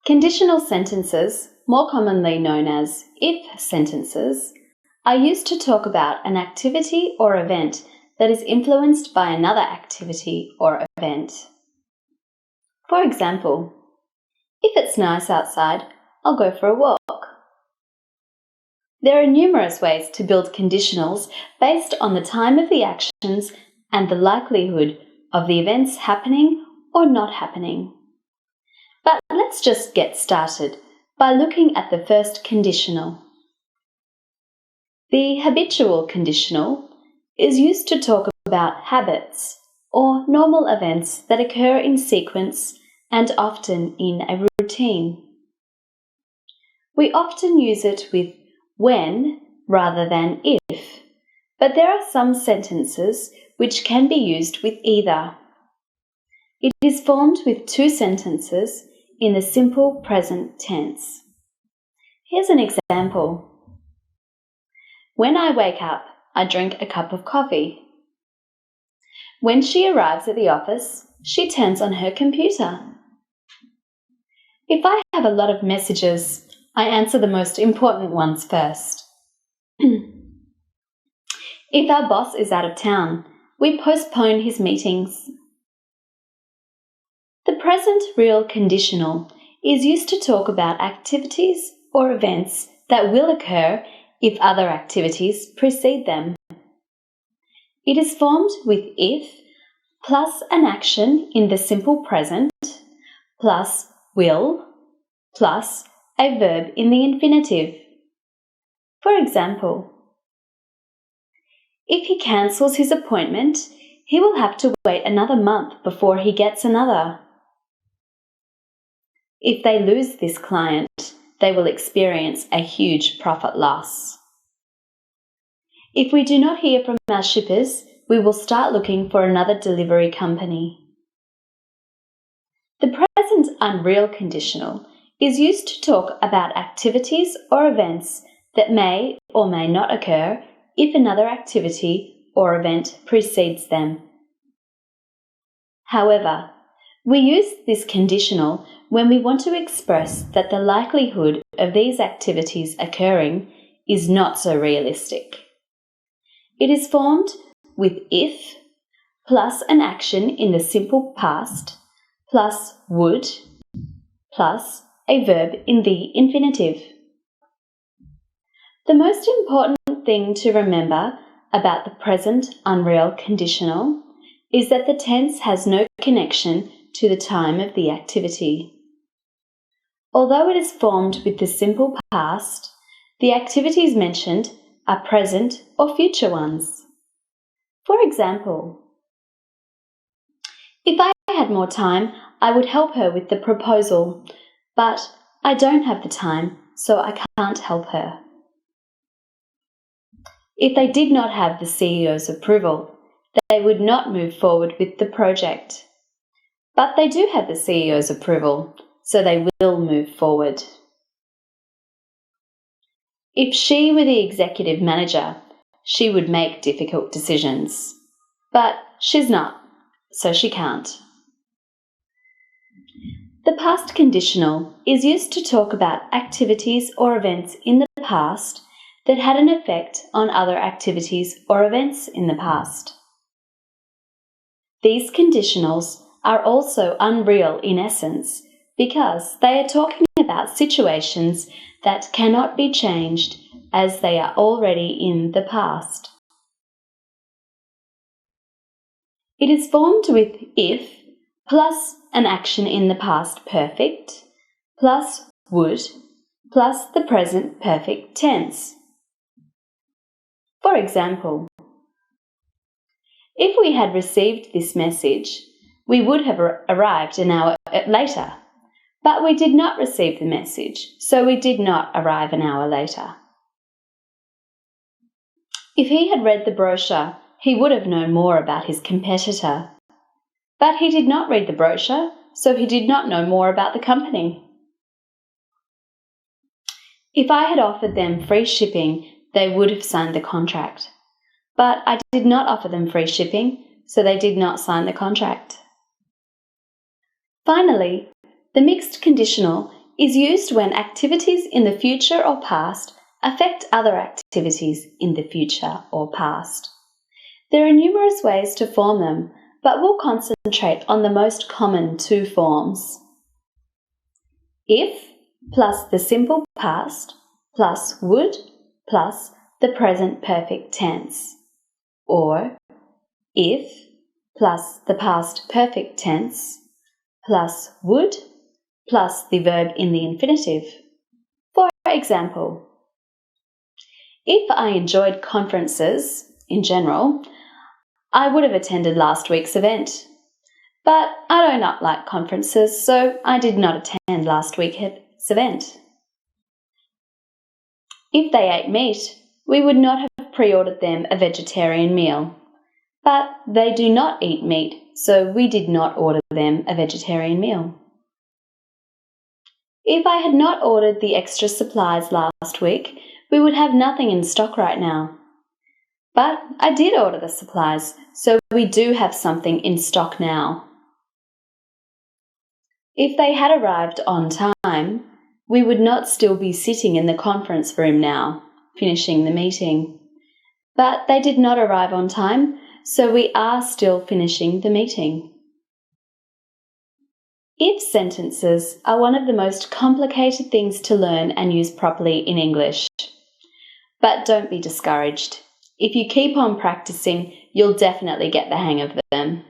Conditional sentences, more commonly known as if sentences, are used to talk about an activity or event that is influenced by another activity or event. For example, if it's nice outside, I'll go for a walk. There are numerous ways to build conditionals based on the time of the actions and the likelihood of the events happening or not happening. But let's just get started by looking at the first conditional. The habitual conditional is used to talk about habits or normal events that occur in sequence and often in a routine. We often use it with when rather than if, but there are some sentences which can be used with either. It is formed with two sentences in the simple present tense. Here's an example. When I wake up, I drink a cup of coffee. When she arrives at the office, she turns on her computer. If I have a lot of messages, I answer the most important ones first. If our boss is out of town, we postpone his meetings. The present real conditional is used to talk about activities or events that will occur if other activities precede them. It is formed with if plus an action in the simple present plus will plus a verb in the infinitive. For example, if he cancels his appointment, he will have to wait another month before he gets another. If they lose this client, they will experience a huge profit loss. If we do not hear from our shippers, we will start looking for another delivery company. The present unreal conditional is used to talk about activities or events that may or may not occur if another activity or event precedes them. However, we use this conditional when we want to express that the likelihood of these activities occurring is not so realistic. It is formed with if plus an action in the simple past plus would plus a verb in the infinitive. The most important thing to remember about the present unreal conditional is that the tense has no connection to the time of the activity. Although it is formed with the simple past, the activities mentioned are present or future ones. For example, if I had more time, I would help her with the proposal, but I don't have the time, so I can't help her. If they did not have the CEO's approval, they would not move forward with the project. But they do have the CEO's approval, so they will move forward. If she were the executive manager, she would make difficult decisions. But she's not, so she can't. The past conditional is used to talk about activities or events in the past that had an effect on other activities or events in the past. These conditionals are also unreal in essence because they are talking about situations that cannot be changed as they are already in the past. It is formed with if plus an action in the past perfect plus would plus the present perfect tense. For example, if we had received this message, we would have arrived an hour later, but we did not receive the message, so we did not arrive an hour later. If he had read the brochure, he would have known more about his competitor, but he did not read the brochure, so he did not know more about the company. If I had offered them free shipping, they would have signed the contract, but I did not offer them free shipping, so they did not sign the contract. Finally, the mixed conditional is used when activities in the future or past affect other activities in the future or past. There are numerous ways to form them, but we'll concentrate on the most common two forms. If plus the simple past plus would plus the present perfect tense, or if plus the past perfect tense plus would plus the verb in the infinitive. For example, if I enjoyed conferences in general, I would have attended last week's event. But I do not like conferences, so I did not attend last week's event. If they ate meat, we would not have pre-ordered them a vegetarian meal. But they do not eat meat, so we did not order them a vegetarian meal. If I had not ordered the extra supplies last week, we would have nothing in stock right now. But I did order the supplies, so we do have something in stock now. If they had arrived on time, we would not still be sitting in the conference room now, finishing the meeting. But they did not arrive on time, so we are still finishing the meeting. If sentences are one of the most complicated things to learn and use properly in English. But don't be discouraged. If you keep on practicing, you'll definitely get the hang of them.